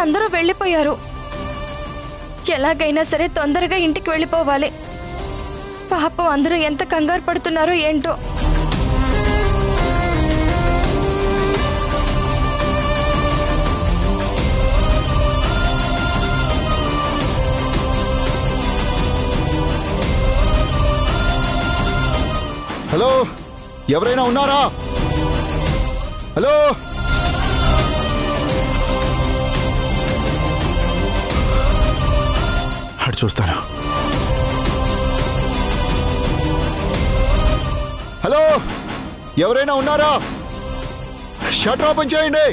అందరూ వెళ్ళిపోయారు. ఎలాగైనా సరే తొందరగా ఇంటికి వెళ్ళిపోవాలి. పాపం అందరూ ఎంత కంగారు పడుతున్నారో ఏంటో. హలో, ఎవరైనా ఉన్నారా? హలో, అటు చూస్తాను. హలో, ఎవరైనా ఉన్నారా? షట్టర్ ఓపెన్ చేయండి.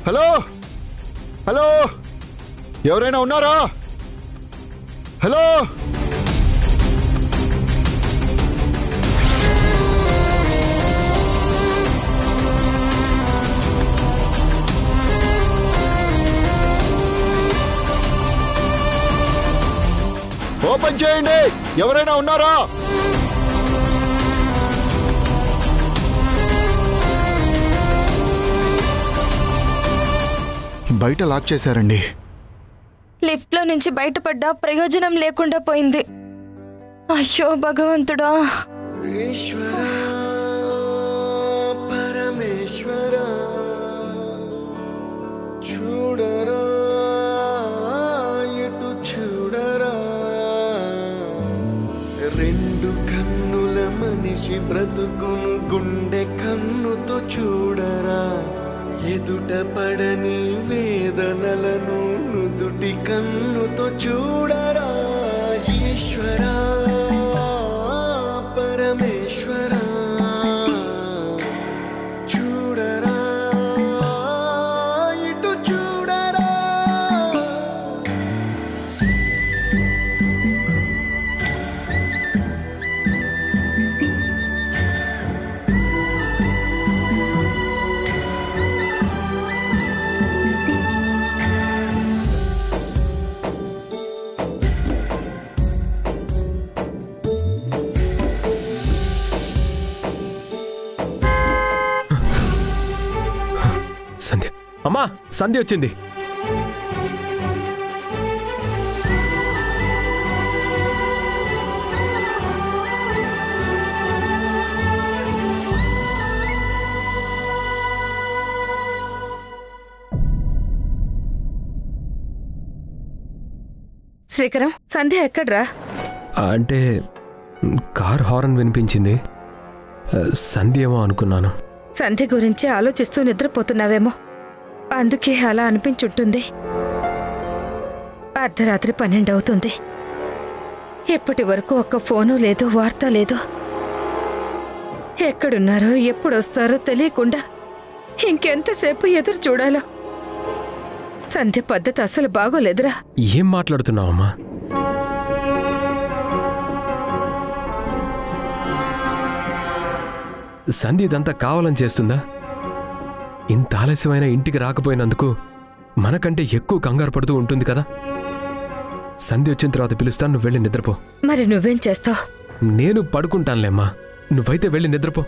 హలో, హలో, ఎవరైనా ఉన్నారా? హలో, ఓపెన్ చేయండి. ఎవరైనా ఉన్నారా? బయట లాక్ చేశారండి. లిఫ్ట్లో నుంచి బయటపడ్డా ప్రయోజనం లేకుండా పోయింది. అయ్యో భగవంతుడా. ఈశ్వరా పరమేశ్వరా చూడరా ఇటు చూడరా, రెండు కన్నుల మనిషి బ్రతుకును గుండె కన్నుతో చూడరా, ఎదుట పడని వేదనలను నుదుటి కన్నుతో చూడరా. ఈశ్వరా పరమేశ్వరా చూడరా ఇటు చూడరా. సంధ్య, అమ్మా సంధ్య వచ్చింది. శ్రీకరం, సంధ్య ఎక్కడ్రా? అంటే కార్ హారన్ వినిపించింది. సంధ్య ఏమో అనుకున్నాను. సంధ్య గురించి ఆలోచిస్తూ నిద్రపోతున్నావేమో, అందుకే అలా అనిపించుంటుంది. అర్ధరాత్రి 12 అవుతుంది. ఇప్పటి వరకు ఒక్క ఫోను లేదు, వార్త లేదు. ఎక్కడున్నారో ఎప్పుడొస్తారో తెలియకుండా ఇంకెంతసేపు ఎదురు చూడాలో. సంధ్య పద్ధతి అసలు బాగోలేదురా. ఏం మాట్లాడుతున్నావమ్మా? సంధ్య ఇదంతా కావాలని చేస్తుందా? ఇంత ఆలస్యమైన ఇంటికి రాకపోయినందుకు మనకంటే ఎక్కువ కంగారు పడుతూ ఉంటుంది కదా. సంధ్య వచ్చిన తర్వాత పిలుస్తాను, నువ్వు వెళ్ళి నిద్రపో. మరి నువ్వేం చేస్తావు? నేను పడుకుంటానులేమ్మా, నువ్వైతే వెళ్ళి నిద్రపో.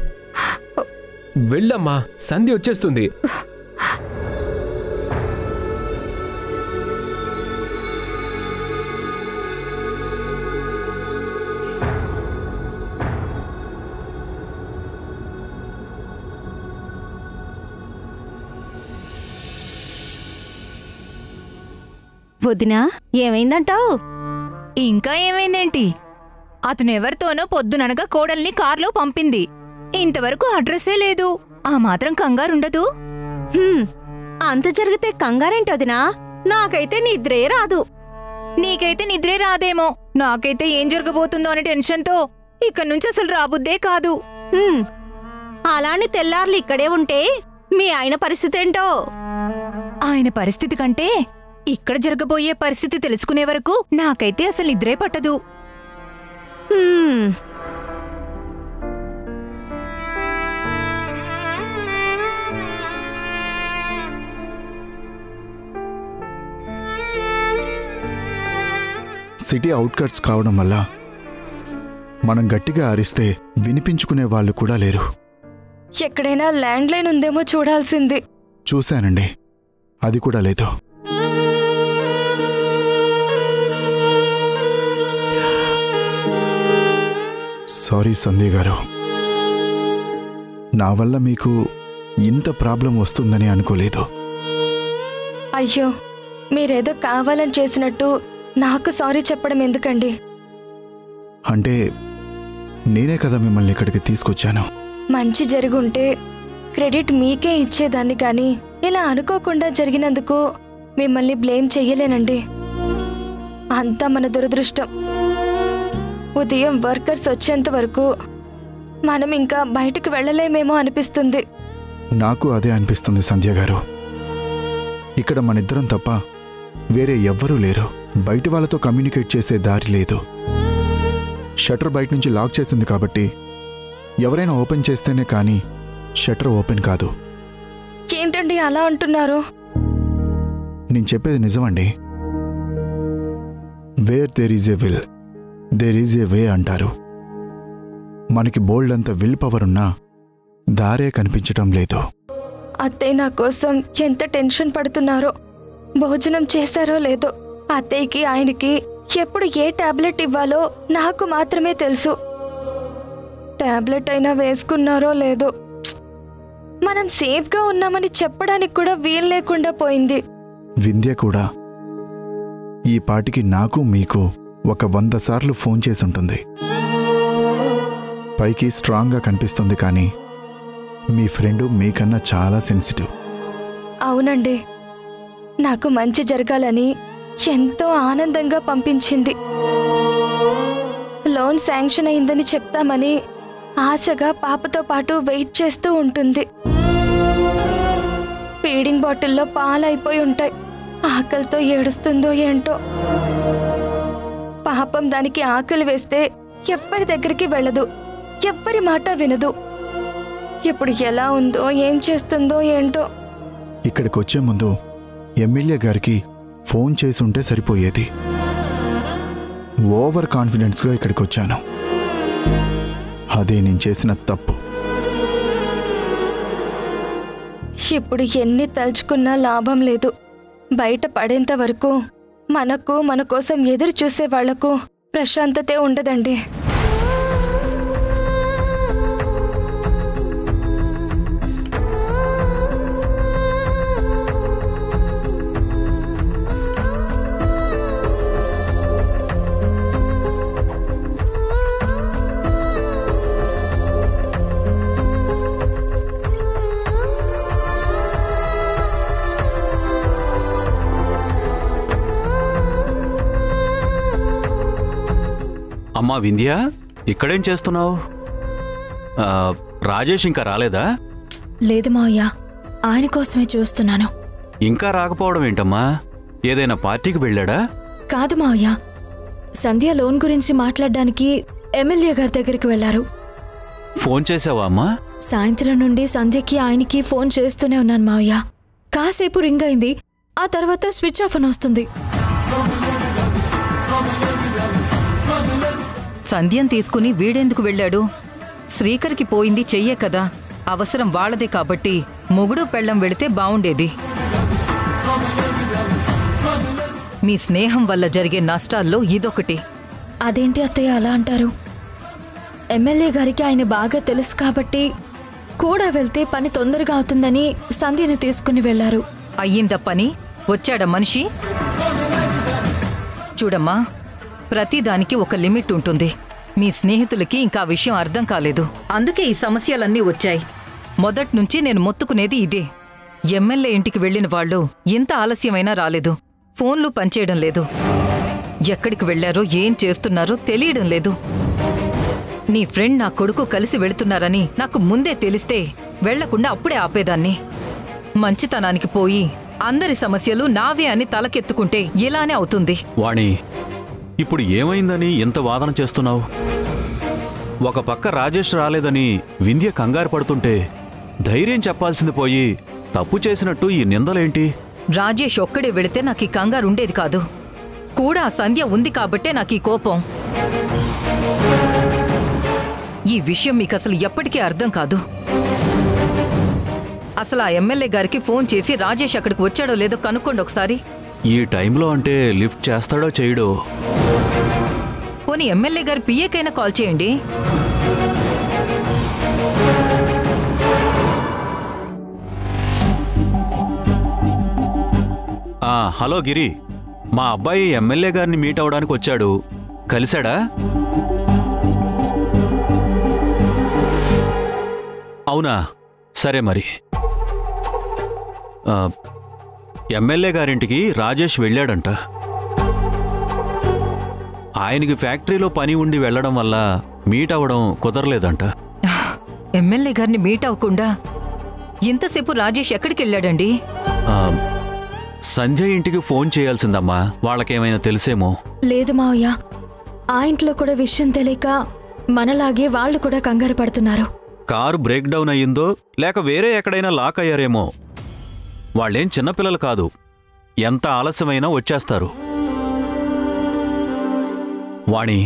వెళ్ళమ్మా, సంధ్య వచ్చేస్తుంది. వదినా, ఏమైందంటావు? ఇంకా ఏమైందేంటి? అతనెవరితోనో పొద్దుననగా కోడల్ని కార్లో పంపింది. ఇంతవరకు అడ్రస్సే లేదు. ఆ మాత్రం కంగారుండదు? అంత జరిగితే కంగారేంటి వదినా? నాకైతే నిద్రే రాదు. నీకైతే నిద్రే రాదేమో, నాకైతే ఏం జరగబోతుందో అనే టెన్షన్తో ఇక్కడి నుంచి అసలు రాబుద్దే కాదు. అలాని తెల్లార్లు ఇక్కడే ఉంటే మీ ఆయన పరిస్థితి ఏంటో? ఆయన పరిస్థితి కంటే ఇక్కడ జరగబోయే పరిస్థితి తెలుసుకునే వరకు నాకైతే అసలు నిద్రే పట్టదు. సిటీ అవుట్కట్స్ కావడం వల్ల మనం గట్టిగా అరిస్తే వినిపించుకునే వాళ్ళు కూడా లేరు. ఎక్కడైనా ల్యాండ్ లైన్ ఉందేమో చూడాల్సింది. చూశానండి, అది కూడా లేదు. సారీ సంధ్య గారు, నా వల్ల మీకు ఇంత ప్రాబ్లం వస్తుందని అనుకోలేదు. అయ్యో, మీరేదో కావాలని చేసినట్టు నాకు సారీ చెప్పడం ఎందుకండి? అంటే నేనే కదా మిమ్మల్ని ఇక్కడికి తీసుకొచ్చాను. మంచి జరుగుంటే క్రెడిట్ మీకే ఇచ్చేదాన్ని, కానీ ఇలా అనుకోకుండా జరిగినందుకు మిమ్మల్ని బ్లేమ్ చెయ్యలేనండి. అంతా మన దురదృష్టం. ఉదయం వర్కర్స్ వచ్చేంత వరకు మనం ఇంకా బయటకు వెళ్ళలేమేమో అనిపిస్తుంది. నాకు అదే అనిపిస్తుంది సంధ్య గారు. ఇక్కడ మనిద్దరం తప్ప వేరే ఎవ్వరూ లేరు. బయట వాళ్ళతో కమ్యూనికేట్ చేసే దారి లేదు. షట్టర్ బయట నుంచి లాక్ చేసింది కాబట్టి ఎవరైనా ఓపెన్ చేస్తేనే కానీ షట్టర్ ఓపెన్ కాదు. ఏంటండి అలా అంటున్నారు? నేను చెప్పేది నిజమండి. Where there is a will there is a way అంటారు. మనకి బోల్డ్ అంత విల్ పవర్ ఉన్నా దారే కనిపించటం లేదు. అత్తయ్య నా కోసం ఎంత టెన్షన్ పడుతున్నారో. భోజనం చేశారో లేదో. అత్తయ్యకి ఆయనకి ఎప్పుడు ఏ టాబ్లెట్ ఇవ్వాలో నాకు మాత్రమే తెలుసు. టాబ్లెట్ అయినా వేసుకున్నారో లేదో. మనం సేఫ్గా ఉన్నామని చెప్పడానికి కూడా వీలు లేకుండా పోయింది. వింధ్య కూడా ఈ పాటికి నాకు మీకు ఒక 100 సార్లు ఫోన్ చేసి ఉంటుంది. పైకి స్ట్రాంగ్గా కనిపిస్తుంది, కానీ మీ ఫ్రెండు మీకన్నా చాలా సెన్సిటివ్. అవునండి, నాకు మంచి జరగాలని ఎంతో ఆనందంగా పంపించింది. లోన్ శాంక్షన్ అయిందని చెప్తామని ఆశగా పాపతో పాటు వెయిట్ చేస్తూ ఉంటుంది. ఫీడింగ్ బాటిల్లో పాలైపోయి ఉంటాయి. ఆకలితో ఏడుస్తుందో ఏంటో. పాపం దానికి ఆకలి వేస్తే ఎవ్వరి దగ్గరికి వెళ్ళదు, ఎవ్వరి మాట వినదు. ఇప్పుడు ఎలా ఉందో, ఏం చేస్తుందో ఏంటో. ఇక్కడికి వచ్చే ముందు ఎమ్మెల్యే గారికి ఫోన్ చేసి ఉంటే సరిపోయేది. ఓవర్ కాన్ఫిడెన్స్గా ఇక్కడికి వచ్చాను. అదే నేను చేసిన తప్పు. ఇప్పుడు ఎన్ని తలుచుకున్నా లాభం లేదు. బయట పడేంత వరకు మనకు, మన కోసం ఎదురు చూసే వాళ్లకు ప్రశాంతతే ఉండదండి. అమ్మా వింధ్య, ఇక్కడేం చేస్తున్నావు? రాజేష్ ఇంకా రాలేదా? లేదు మావయ్య, ఆయన కోసమే చూస్తున్నాను. ఇంకా రాకపోవడం ఏంటమ్మా? ఏదైనా పార్టీకి వెళ్ళాడా? కాదు మావయ్య, సంధ్య లోన్ గురించి మాట్లాడడానికి ఎమ్మెల్యే గారి దగ్గరికి వెళ్లారు. ఫోన్ చేసావా అమ్మా? సాయంత్రం నుండి సంధ్యకి ఆయనకి ఫోన్ చేస్తూనే ఉన్నాను మావయ్య. కాసేపు రింగ్ అయింది, ఆ తర్వాత స్విచ్ ఆఫ్ అని వస్తుంది. సంధ్యం తీసుకుని వీడెందుకు వెళ్ళాడు? శ్రీకర్కి పోయింది చెయ్యే కదా. అవసరం వాళ్లదే కాబట్టి మొగుడు పెళ్ళం వెళితే బావుండేది. మీ స్నేహం వల్ల జరిగే నష్టాల్లో ఇదొకటి. అదేంటి అత్తయ్య అలా అంటారు? ఎమ్మెల్యే గారికి ఆయన బాగా తెలుసు కాబట్టి కూడా వెళ్తే పని తొందరగా అవుతుందని సంధ్యని తీసుకుని వెళ్లారు. అయ్యిందా పని? వచ్చాడా మనిషి? చూడమ్మా, ప్రతిదానికి ఒక లిమిట్ ఉంటుంది. మీ స్నేహితులకి ఇంకా విషయం అర్థం కాలేదు, అందుకే ఈ సమస్యలన్నీ వచ్చాయి. మొదట్నుంచి నేను మొత్తుకునేది ఇదే. ఎమ్మెల్యే ఇంటికి వెళ్లిన వాళ్ళు ఇంత ఆలస్యమైనా రాలేదు. ఫోన్లు పనిచేయడం లేదు. ఎక్కడికి వెళ్లారో ఏం చేస్తున్నారో తెలియడం లేదు. నీ ఫ్రెండ్ నా కొడుకు కలిసి వెళుతున్నారని నాకు ముందే తెలిస్తే వెళ్లకుండా అప్పుడే ఆపేదాన్ని. మంచితనానికి పోయి అందరి సమస్యలు నావే అని తలకెత్తుకుంటే ఇలానే అవుతుంది. వాణి, ఇప్పుడు ఏమైందని ఎంత వాదన చేస్తున్నావు? ఒక పక్క రాజేష్ రాలేదని వింధ్య కంగారు పడుతుంటే ధైర్యం చెప్పాల్సింది పోయి తప్పు చేసినట్టు ఈ నిందలేంటి? రాజేష్ ఒక్కడే వెళితే నాకు ఈ కంగారు ఉండేది కాదు. కూడా ఆ సంధ్య ఉంది కాబట్టే నాకు ఈ కోపం. ఈ విషయం మీకు అసలు ఎప్పటికీ అర్థం కాదు. అసలు ఆ ఎమ్మెల్యే గారికి ఫోన్ చేసి రాజేష్ అక్కడికి వచ్చాడో లేదో కనుక్కోండి ఒకసారి. ఈ టైంలో అంటే లిఫ్ట్ చేస్తాడో చేయడో. పోనీ ఎమ్మెల్యే గారి పిఏకైనా కాల్ చేయండి. హలో గిరి, మా అబ్బాయి ఎమ్మెల్యే గారిని మీట్ అవడానికి వచ్చాడు. కలిశాడా? అవునా, సరే మరి. ఎమ్మెల్యే గారింటికి రాజేష్ వెళ్ళాడంట. ఆయనకి ఫ్యాక్టరీలో పని ఉండి వెళ్లడం వల్ల మీట్ అవ్వడం కుదరలేదంట. ఎమ్మెల్యే గారిని మీట్ అవ్వకుండా ఇంతసేపు రాజేష్ ఎక్కడికి వెళ్ళాడండి? సంజయ్ ఇంటికి ఫోన్ చేయాల్సిందమ్మా, వాళ్ళకేమైనా తెలిసేమో. లేదు మావయ్య, ఆ ఇంట్లో కూడా విషయం తెలియక మనలాగే వాళ్ళు కూడా కంగారు పడుతున్నారు. కారు బ్రేక్ డౌన్ అయ్యిందో లేక వేరే ఎక్కడైనా లాక్ అయ్యారేమో. వాళ్ళేం చిన్నపిల్లలు కాదు, ఎంత ఆలస్యమైనా వచ్చేస్తారు. వాణి,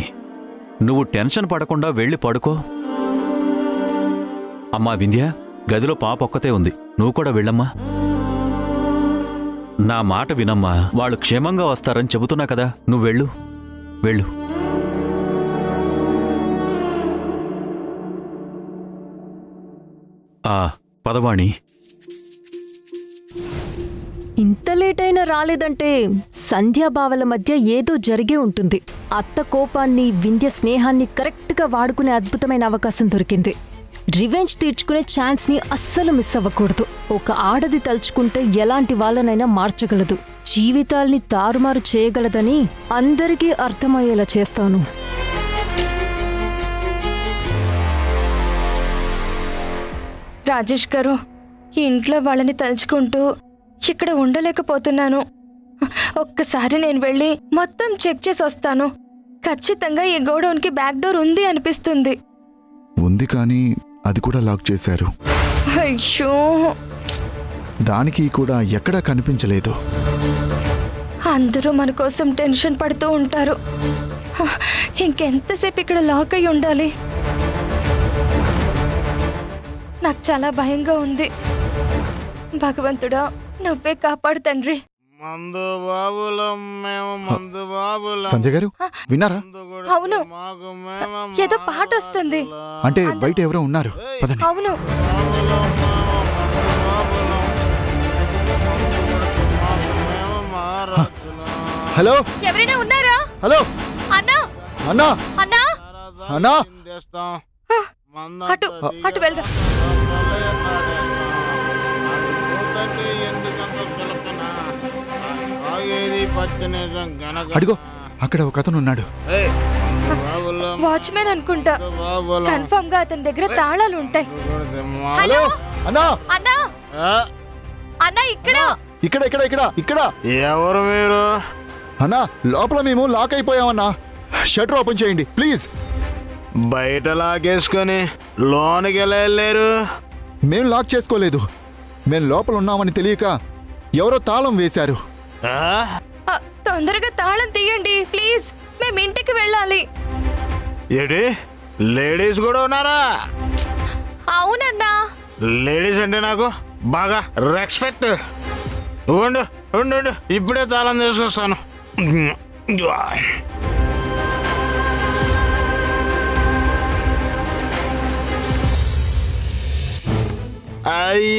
నువ్వు టెన్షన్ పడకుండా వెళ్ళి పడుకో. అమ్మా వింధ్య, గదిలో పాప ఒక్కతే ఉంది, నువ్వు కూడా వెళ్ళమ్మా. నా మాట వినమ్మా, వాళ్ళు క్షేమంగా వస్తారని చెబుతున్నా కదా, నువ్వు వెళ్ళు వెళ్ళు. పదవాణి. ఇంత లేట్ అయినా రాలేదంటే సంధ్యాభావల మధ్య ఏదో జరిగే ఉంటుంది. అత్త కోపాన్ని, వింధ్య స్నేహాన్ని కరెక్ట్గా వాడుకునే అద్భుతమైన అవకాశం దొరికింది. రివెంజ్ తీర్చుకునే ఛాన్స్ని అస్సలు మిస్ అవ్వకూడదు. ఒక ఆడది తలుచుకుంటే ఎలాంటి వాళ్ళనైనా మార్చగలదు, జీవితాల్ని తారుమారు చేయగలదని అందరికీ అర్థమయ్యేలా చేస్తాను. రాజేష్ గారు, ఈ ఇంట్లో వాళ్ళని తలుచుకుంటూ ఇక్కడ ఉండలేకపోతున్నాను. ఒక్కసారి నేను వెళ్ళి మొత్తం చెక్ చేసి వస్తాను. ఖచ్చితంగా ఈ గోడౌన్కి బ్యాక్ డోర్ ఉంది అనిపిస్తుంది. ఉంది, కానీ అది కూడా లాక్ చేశారు. అయ్యో, దానికి కూడా ఎక్కడా కనిపించలేదు. అందరూ మన కోసం టెన్షన్ పడుతూ ఉంటారు. ఇంకెంతసేపు ఇక్కడ లాక్ అయి ఉండాలి? నాకు చాలా భయంగా ఉంది. భగవంతుడా, నువ్వే కాపాడు తండ్రి. సంజయ్ గారు విన్నారా? అవును, ఏదో పాట వస్తుంది. అంటే బయట ఎవరో ఉన్నారు. అవును. హలో, ఎవరైనా ఉన్నారా? హలో అన్నా, అన్నా, అన్నా, అన్నా. అటు అటు వెళ్దాం. అడిగో, అక్కడ ఒక అతను ఉన్నాడు. వాచ్మెన్ అనుకుంటా. కన్ఫర్మ్ గా అతని దగ్గర తాళాలు ఉంటాయి. హలో అన్నా, అన్నా, అన్నా, ఇక్కడ ఇక్కడ ఇక్కడ ఇక్కడ ఇక్కడ. ఎవరు మీరు? అన్నా, లోపల మేము లాక్ అయిపోయామన్నా. షట్టర్ ఓపెన్ చేయండి ప్లీజ్. బయట లాగేసుకొని లోనికి ఎలా వెళ్ళారు? మేము లాక్ చేసుకోలేదు. మేము లోపల ఉన్నామని తెలియక ఎవరో తాళం వేశారు. తొందరగా తాళం తీయండి ప్లీజ్, మేము ఇంటికి వెళ్ళాలి. ఏంటి, లేడీస్ కూడా ఉన్నారా? అవునన్నా. లేడీస్ అంటే నాకు బాగా రెస్పెక్ట్. ఉండు ఉండు ఉండు, ఇప్పుడే తాళం తీసుకొస్తాను.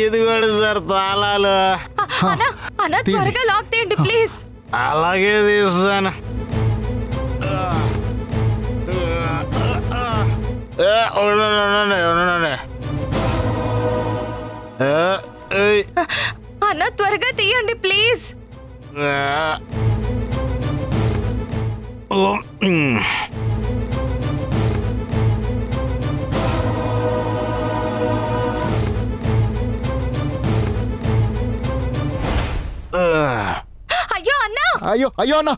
ఇది కూడా సార్ తాళాలు. త్వరగా లాక్ తీయండి ప్లీజ్. అలాగే తీస్తాను. అన్న, త్వరగా తీయండి ప్లీజ్. అయ్యో అన్నా, అయ్యో అయ్యో అన్నా.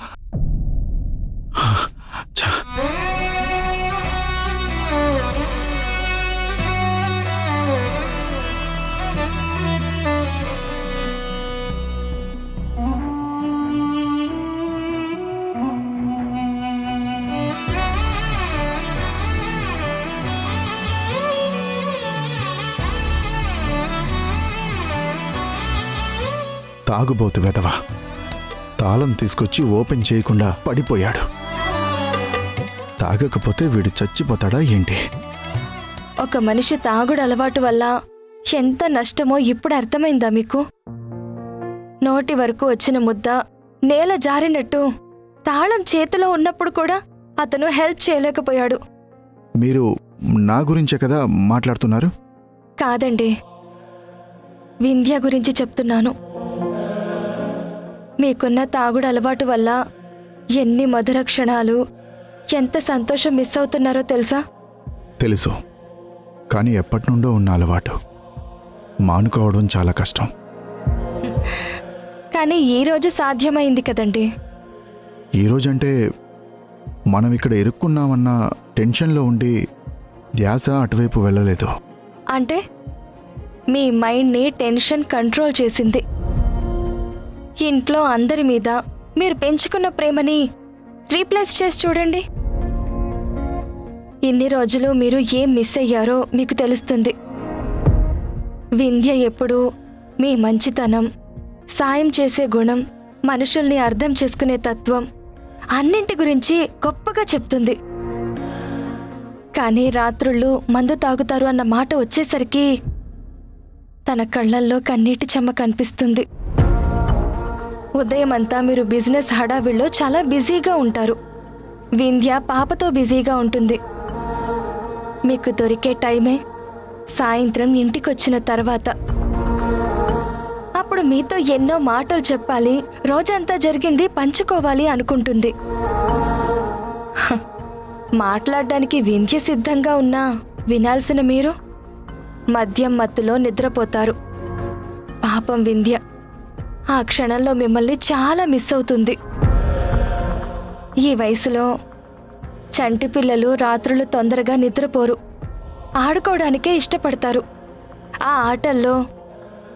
తాగుబోతు వెధవ తాళం తీసుకొచ్చి ఓపెన్ చేయకుండా పడిపోయాడు. తాగకపోతే వీడు చచ్చిపోతాడా ఏంటి? ఒక మనిషి తాగుడు అలవాటు వల్ల ఎంత నష్టమో ఇప్పుడు అర్థమైందా మీకు? నోటి వరకు వచ్చిన ముద్ద నేల జారినట్టు తాళం చేతిలో ఉన్నప్పుడు కూడా అతను హెల్ప్ చేయలేకపోయాడు. మీరు నా గురించే కదా మాట్లాడుతున్నారు? కాదండి, వింధ్య గురించి చెప్తున్నాను. మీకున్న తాగుడు అలవాటు వల్ల ఎన్ని మధుర క్షణాలు, ఎంత సంతోషం మిస్ అవుతున్నారో తెలుసా? తెలుసు, కానీ ఎప్పటి నుండో ఉన్న అలవాటు మానుకోవడం చాలా కష్టం. కానీ ఈరోజు సాధ్యమైంది కదండి. ఈరోజంటే మనం ఇక్కడ ఇరుక్కున్నామన్న టెన్షన్లో ఉండి ధ్యాస అటువైపు వెళ్ళలేదు. అంటే మీ మైండ్ని టెన్షన్ కంట్రోల్ చేసింది. ఇంట్లో అందరి మీద మీరు పెంచుకున్న ప్రేమని రీప్లేస్ చేసి చూడండి. ఇన్ని రోజులు మీరు ఏం మిస్ అయ్యారో మీకు తెలుస్తుంది. వింధ్య ఎప్పుడూ మీ మంచితనం, సాయం చేసే గుణం, మనుషుల్ని అర్థం చేసుకునే తత్వం అన్నింటి గురించి గొప్పగా చెప్తుంది. కానీ రాత్రుళ్ళు మందు తాగుతారు అన్న మాట వచ్చేసరికి తన కళ్ళల్లో కన్నీటి చెమ్మ కనిపిస్తుంది. ఉదయమంతా మీరు బిజినెస్ హడావిడిలో చాలా బిజీగా ఉంటారు. వింధ్య పాపతో బిజీగా ఉంటుంది. మీకు దొరికే టైమే సాయంత్రం ఇంటికొచ్చిన తర్వాత. అప్పుడు మీతో ఎన్నో మాటలు చెప్పాలి, రోజంతా జరిగింది పంచుకోవాలి అనుకుంటుంది. మాట్లాడడానికి వింధ్య సిద్ధంగా ఉన్నా వినాల్సిన మీరు మద్యం మత్తులో నిద్రపోతారు. పాపం వింధ్య ఆ క్షణంలో మిమ్మల్ని చాలా మిస్ అవుతుంది. ఈ వయసులో చంటి పిల్లలు రాత్రులు తొందరగా నిద్రపోరు, ఆడుకోవడానికే ఇష్టపడతారు. ఆ ఆటల్లో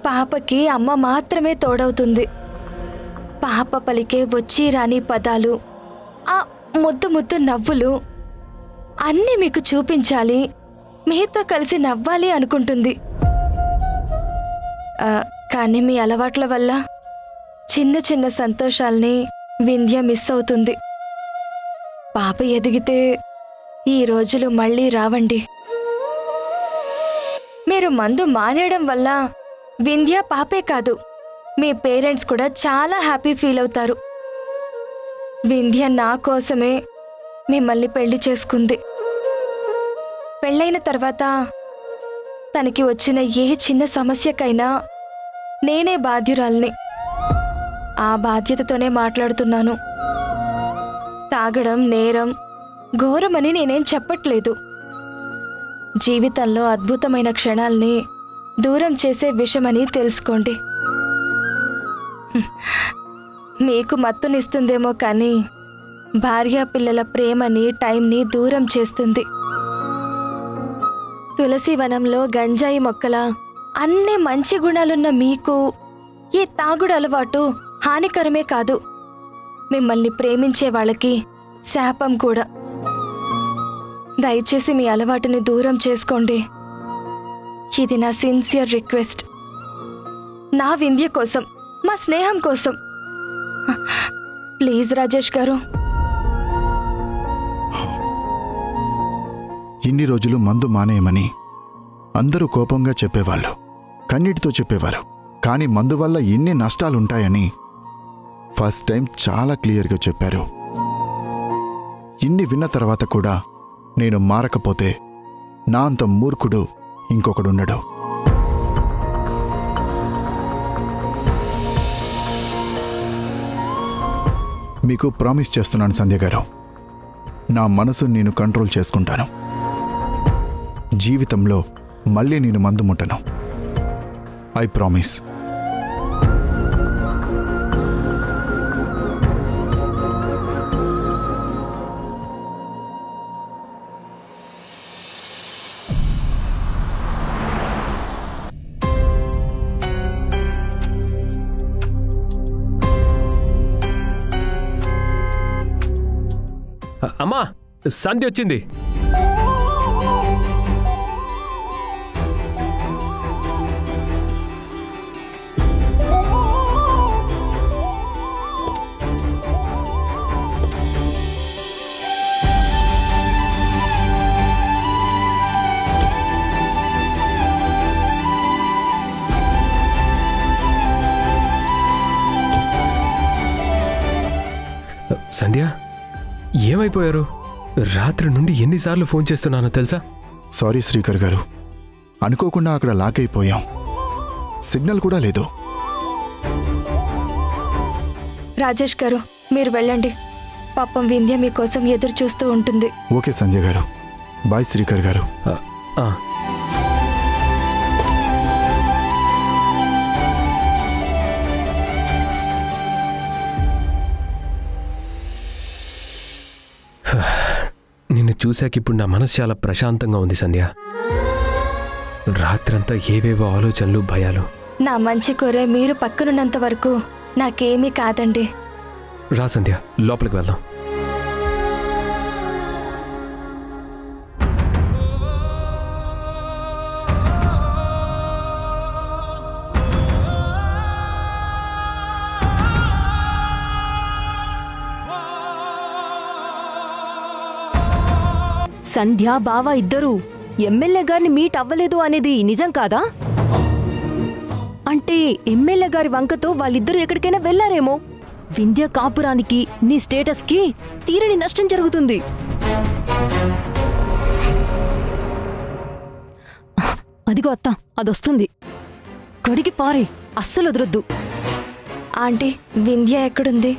పాపకి అమ్మ మాత్రమే తోడవుతుంది. పాప పలికే వచ్చి రాని పదాలు, ఆ ముద్దు ముద్దు నవ్వులు అన్నీ మీకు చూపించాలి, మీతో కలిసి నవ్వాలి అనుకుంటుంది. కానీ మీ అలవాట్ల వల్ల చిన్న చిన్న సంతోషాల్ని వింధ్య మిస్ అవుతుంది. పాప ఎదిగితే ఈ రోజులు మళ్ళీ రావండి. మీరు మందు మానేయడం వల్ల వింధ్య పాపే కాదు, మీ పేరెంట్స్ కూడా చాలా హ్యాపీ ఫీల్ అవుతారు. వింధ్య నా కోసమే మిమ్మల్ని పెళ్లి చేసుకుంది. పెళ్ళైన తర్వాత తనకి వచ్చిన ఏ చిన్న సమస్యకైనా నేనే బాధ్యురాల్ని. ఆ బాధ్యతతోనే మాట్లాడుతున్నాను. తాగడం నేరం, ఘోరమని నేనేం చెప్పట్లేదు. జీవితంలో అద్భుతమైన క్షణాల్ని దూరం చేసే విషమని తెలుసుకోండి. మీకు మత్తునిస్తుందేమో కానీ భార్యా పిల్లల ప్రేమని, టైంని దూరం చేస్తుంది. తులసి వనంలో గంజాయి మొక్కల అన్ని మంచి గుణాలున్న మీకు ఈ తాగుడు అలవాటు హానికరమే కాదు, మిమ్మల్ని ప్రేమించే వాళ్ళకి శాపం కూడా. దయచేసి మీ అలవాటుని దూరం చేసుకోండి. ఇది నా సిన్సియర్ రిక్వెస్ట్. నా వింధ్య కోసం, మా స్నేహం కోసం. ప్లీజ్ రాజేష్ గారు. ఇన్ని రోజులు మందు మానేయమని అందరూ కోపంగా చెప్పేవాళ్ళు, కన్నీటితో చెప్పేవారు. కానీ మందు వల్ల ఇన్ని నష్టాలుంటాయని ఫస్ట్ టైం చాలా క్లియర్గా చెప్పారు. ఇన్ని విన్న తర్వాత కూడా నేను మారకపోతే నా అంత మూర్ఖుడు ఇంకొకడుండడు. మీకు ప్రామిస్ చేస్తున్నాను సంధ్య గారు, నా మనసు నేను కంట్రోల్ చేసుకుంటాను. జీవితంలో మళ్ళీ నేను మందు ముట్టను. I promise. అమ్మా, సంధ్య వచ్చింది. సంధ్య ఏమైపోయారు? రాత్రి నుండి ఎన్నిసార్లు ఫోన్ చేస్తున్నానో తెలుసా? సారీ శ్రీకర్ గారు, అనుకోకుండా అక్కడ లాక్ అయిపోయాం. సిగ్నల్ కూడా లేదు. రాజేష్ గారు, మీరు వెళ్ళండి. పాపం వింధ్య మీకోసం ఎదురు చూస్తూ ఉంటుంది. ఓకే సంజయ్ గారు. బాయ్ శ్రీకర్ గారు. నిన్ను చూశాక ఇప్పుడు నా మనసు చాలా ప్రశాంతంగా ఉంది సంధ్య. రాత్రంతా ఏవేవో ఆలోచనలు, భయాలు. నా మంచి కోరే మీరు పక్కనున్నంత వరకు నాకేమీ కాదండి. రా సంధ్య, లోపలికి వెళ్దాం. సంధ్య బావ ఇద్దరు ఎమ్మెల్యే గారిని మీట్ అవ్వలేదు అనేది నిజం కాదా? అంటే ఎమ్మెల్యే గారి వంకతో వాళ్ళిద్దరూ ఎక్కడికైనా వెళ్లారేమో. వింధ్య కాపురానికి, నీ స్టేటస్కి తీరని నష్టం జరుగుతుంది. అదిగో అత్త, అదొస్తుంది. కడిగి పారే, అస్సలు వదలొద్దు. ఆంటీ, వింధ్య ఎక్కడుంది?